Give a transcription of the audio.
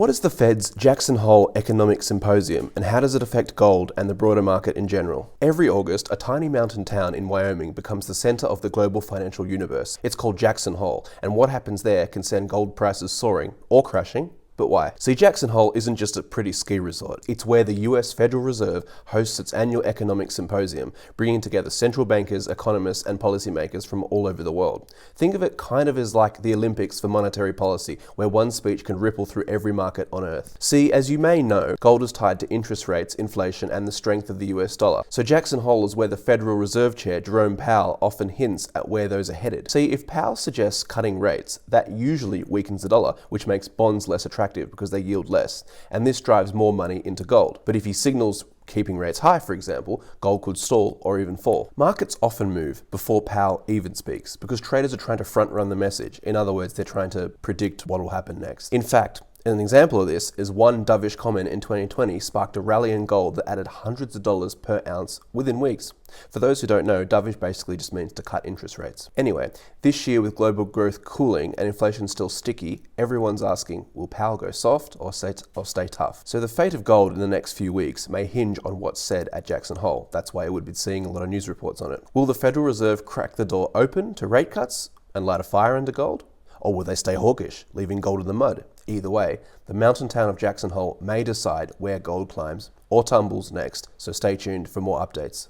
What is the Fed's Jackson Hole Economic Symposium, and how does it affect gold and the broader market in general? Every August, a tiny mountain town in Wyoming becomes the center of the global financial universe. It's called Jackson Hole, and what happens there can send gold prices soaring or crashing. But why? See, Jackson Hole isn't just a pretty ski resort. It's where the US Federal Reserve hosts its annual economic symposium, bringing together central bankers, economists, and policymakers from all over the world. Think of it kind of as like the Olympics for monetary policy, where one speech can ripple through every market on Earth. See, as you may know, gold is tied to interest rates, inflation, and the strength of the US dollar. So Jackson Hole is where the Federal Reserve Chair, Jerome Powell, often hints at where those are headed. See, if Powell suggests cutting rates, that usually weakens the dollar, which makes bonds less attractive because they yield less, and this drives more money into gold. But if he signals keeping rates high, for example, gold could stall or even fall. Markets often move before Powell even speaks because traders are trying to front run the message. In other words, they're trying to predict what will happen next. In fact, an example of this is one dovish comment in 2020 sparked a rally in gold that added hundreds of dollars per ounce within weeks. For those who don't know, dovish basically just means to cut interest rates. Anyway, this year with global growth cooling and inflation still sticky, everyone's asking, will Powell go soft or stay tough? So the fate of gold in the next few weeks may hinge on what's said at Jackson Hole. That's why you would be seeing a lot of news reports on it. Will the Federal Reserve crack the door open to rate cuts and light a fire under gold? Or will they stay hawkish, leaving gold in the mud? Either way, the mountain town of Jackson Hole may decide where gold climbs or tumbles next, so stay tuned for more updates.